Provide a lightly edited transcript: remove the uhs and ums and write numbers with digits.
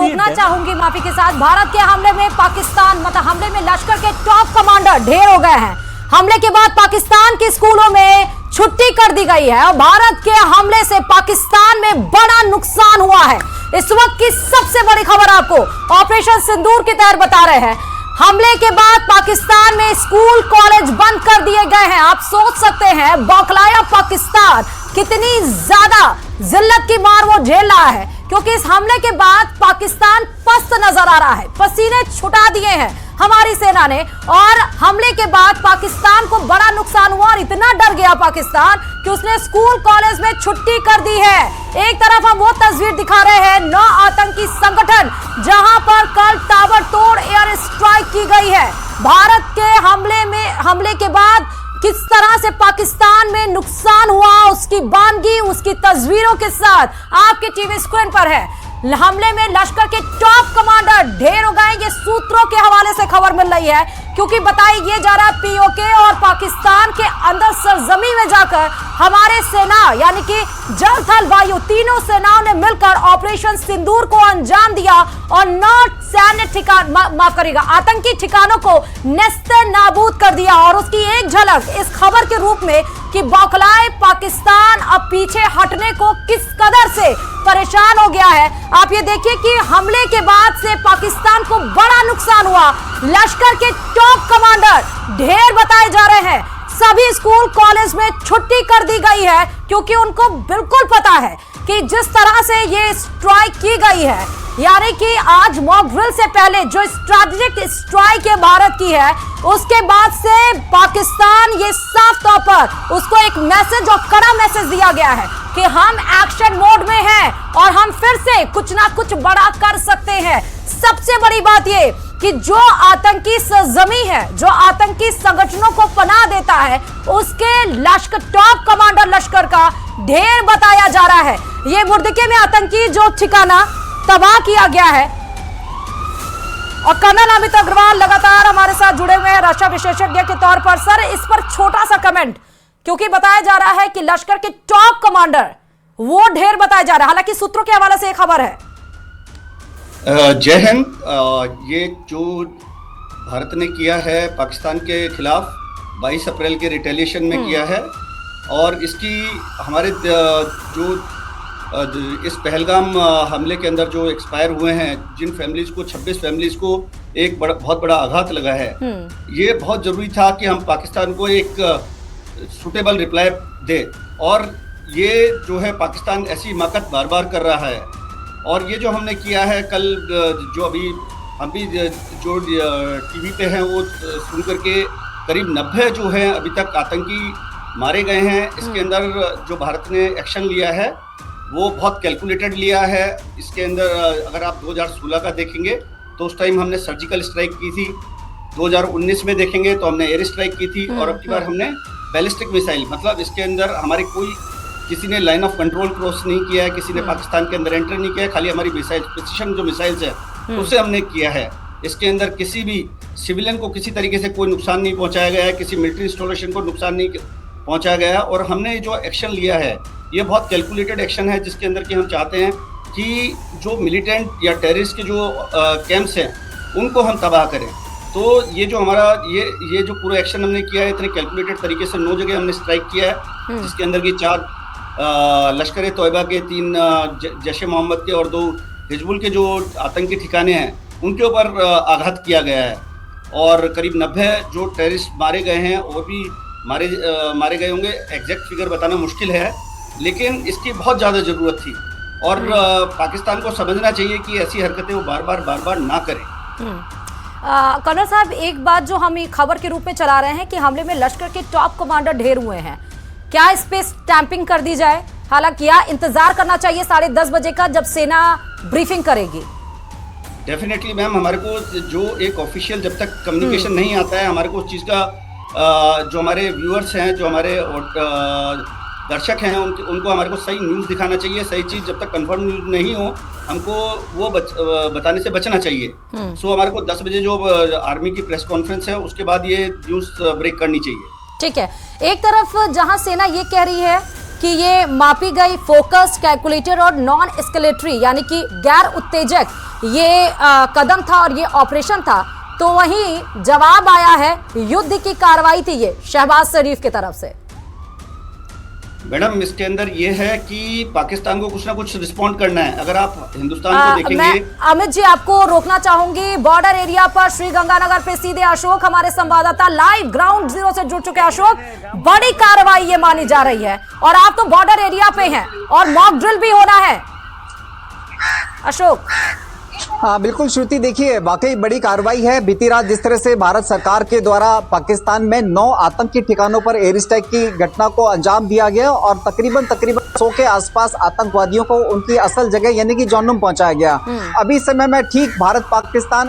रोकना चाहूंगी माफी के साथ। भारत के हमले में पाकिस्तान मतलब हमले में लश्कर के टॉप कमांडर ढेर हो गए हैं। हमले के बाद पाकिस्तान के स्कूलों में छुट्टी कर दी गई है और भारत के हमले से पाकिस्तान में बड़ा नुकसान हुआ है। इस वक्त की सबसे बड़ी खबर आपको ऑपरेशन सिंदूर के तहत बता रहे हैं। हमले के बाद पाकिस्तान में स्कूल कॉलेज बंद कर दिए गए हैं। आप सोच सकते हैं बौखलाया पाकिस्तान कितनी ज्यादा जिल्लत की मार वो झेल रहा है, क्योंकि इस हमले के बाद पाकिस्तान पस्त नजर आ रहा है। पसीने छुटा दिए हैं हमारी सेना ने और हमले के बाद पाकिस्तान को बड़ा नुकसान हुआ और इतना डर गया पाकिस्तान कि उसने स्कूल कॉलेज में छुट्टी कर दी है। एक तरफ हम वो तस्वीर दिखा रहे हैं 9 आतंकी संगठन जहां पर कल ताबड़तोड़ एयर स्ट्राइक की गई है। भारत के हमले के बाद किस तरह से पाकिस्तान में नुकसान हुआ उसकी बानगी उसकी तस्वीरों के साथ आपके टीवी स्क्रीन पर है। हमले में लश्कर के टॉप कमांडर ढेर हो गए, ये सूत्रों के हवाले से खबर मिल रही है, क्योंकि बताया ये जा रहा है पीओके और पाकिस्तान के अंदर सरजमी में जाकर हमारे सेना यानी कि जल थल वायु तीनों सेनाओं ने मिलकर ऑपरेशन सिंदूर को अंजाम दिया और 9 सैन्य ठिकान माफ करिएगा आतंकी ठिकानों को नेस्ते नाबूद कर दिया। और उसकी एक झलक इस खबर के रूप में कि बौखलाए पाकिस्तान अब पीछे हटने को किस कदर से परेशान हो गया है। आप ये देखिए कि हमले के बाद से पाकिस्तान को बड़ा नुकसान हुआ। लश्कर के टॉप कमांडर ढेर बताए जा रहे हैं। सभी स्कूल कॉलेज में छुट्टी कर दी गई है, क्योंकि उनको बिल्कुल पता है कि जिस तरह से ये स्ट्राइक की गई है, यानी कि आज मॉक ड्रिल से पहले जो स्ट्रैटेजिक स्ट्राइक है भारत की है, उसके बाद से पाकिस्तान ये साफ तौर पर उसको एक मैसेज और कड़ा मैसेज दिया गया है कि हम एक्शन मोड में हैं और हम फिर से कुछ ना कुछ बड़ा कर सकते हैं। सबसे बड़ी बात ये कि जो आतंकी सरजमी है, जो आतंकी संगठनों को पनाह देता है, उसके लश्कर टॉप कमांडर लश्कर का ढेर बताया जा रहा है। ये बुर्दके में आतंकी जो ठिकाना तबाह किया गया है। और कर्नल अमित अग्रवाल लगातार हमारे साथ जुड़े हुए हैं रक्षा विशेषज्ञ के तौर पर। सर, इस पर छोटा सा कमेंट, क्योंकि बताया जा रहा है कि लश्कर के टॉप कमांडर वो ढेर बताया जा रहा है, हालांकि सूत्रों के हवाले से एक खबर है। जय हिंद। ये जो भारत ने किया है पाकिस्तान के खिलाफ 22 अप्रैल के रिटेलिएशन में किया है, और इसकी हमारे जो इस पहलगाम हमले के अंदर जो एक्सपायर हुए हैं, जिन फैमिलीज को 26 फैमिलीज को एक बहुत बड़ा आघात लगा है, ये बहुत जरूरी था कि हम पाकिस्तान को एक सुटेबल रिप्लाई दे। और ये जो है पाकिस्तान ऐसी हिमाकत बार बार कर रहा है, और ये जो हमने किया है कल, जो अभी हम भी जो टीवी पे हैं वो सुन करके करीब 90 जो है अभी तक आतंकी मारे गए हैं। इसके अंदर जो भारत ने एक्शन लिया है वो बहुत कैलकुलेटेड लिया है। इसके अंदर अगर आप 2016 का देखेंगे तो उस टाइम हमने सर्जिकल स्ट्राइक की थी, 2019 में देखेंगे तो हमने एयर स्ट्राइक की थी, और अब की बार हमने बैलिस्टिक मिसाइल, मतलब इसके अंदर हमारे किसी ने लाइन ऑफ कंट्रोल क्रॉस नहीं किया है, किसी ने पाकिस्तान के अंदर एंटर नहीं किया है, खाली हमारी मिसाइल प्रिसिशन जो मिसाइल्स है उसे हमने किया है। इसके अंदर किसी भी सिविलियन को किसी तरीके से कोई नुकसान नहीं पहुंचाया गया है, किसी मिलिट्री इंस्टॉलेशन को नुकसान नहीं पहुंचाया गया है। और हमने जो एक्शन लिया है ये बहुत कैलकुलेटेड एक्शन है, जिसके अंदर कि हम चाहते हैं कि जो मिलिटेंट या टेररिस्ट के जो कैंप्स हैं उनको हम तबाह करें। तो ये जो हमारा ये जो पूरा एक्शन हमने किया है इतने कैलकुलेटेड तरीके से 9 जगह हमने स्ट्राइक किया है, जिसके अंदर की 4 लश्कर तोयबा के, 3 जैश मोहम्मद के और 2 हिजबुल के जो आतंकी ठिकाने हैं उनके ऊपर आघात किया गया है। और करीब 90 जो टेररिस्ट मारे गए हैं वो भी मारे गए होंगे। एग्जैक्ट फिगर बताना मुश्किल है, लेकिन इसकी बहुत ज़्यादा ज़रूरत थी, और पाकिस्तान को समझना चाहिए कि ऐसी हरकतें वो बार बार ना करें। कर्नल साहब, एक बात जो हम खबर के रूप में चला रहे हैं कि हमले में लश्कर के टॉप कमांडर ढेर हुए हैं, क्या इस पे स्टैंपिंग कर दी जाए? हालांकि या इंतजार करना चाहिए 10:30 बजे का जब सेना ब्रीफिंग करेगी? डेफिनेटली मैम, हमारे को जो एक ऑफिशियल जब तक कम्युनिकेशन नहीं आता है, हमारे को उस चीज़ का जो हमारे व्यूअर्स हैं, जो हमारे दर्शक हैं, उनको हमारे को सही न्यूज़ दिखाना चाहिए। सही चीज़ जब तक कंफर्म न्यूज़ नहीं हो हमको वो बताने से बचना चाहिए। सो हमारे को 10 बजे जो आर्मी की प्रेस कॉन्फ्रेंस है उसके बाद ये न्यूज़ ब्रेक करनी चाहिए। ठीक है, एक तरफ जहां सेना ये कह रही है कि ये मापी गई फोकस्ड, कैलकुलेटर और नॉन एस्केलेटरी यानी कि गैर उत्तेजक ये कदम था और ये ऑपरेशन था, तो वहीं जवाब आया है युद्ध की कार्रवाई थी ये शहबाज शरीफ की तरफ से। मैडम इसके अंदर ये है कि पाकिस्तान को कुछ ना कुछ रिस्पॉन्ड करना है। अगर आप हिंदुस्तान को देखेंगे। मैं अमित जी आपको रोकना चाहूंगी, बॉर्डर एरिया पर श्रीगंगानगर पे सीधे अशोक हमारे संवाददाता लाइव ग्राउंड जीरो से जुड़ चुके हैं। अशोक, बड़ी कार्रवाई ये मानी जा रही है और आप तो बॉर्डर एरिया पे हैं और मॉक ड्रिल भी होना है। अशोक। हाँ बिल्कुल श्रुति, देखिए वाकई बड़ी कार्रवाई है। बीती रात जिस तरह से भारत सरकार के द्वारा पाकिस्तान में 9 आतंकी ठिकानों पर एयर स्ट्राइक की घटना को अंजाम दिया गया और तकरीबन 100 के आसपास आतंकवादियों को उनकी असल जगह यानी कि जौनम पहुंचाया गया। अभी समय में ठीक भारत पाकिस्तान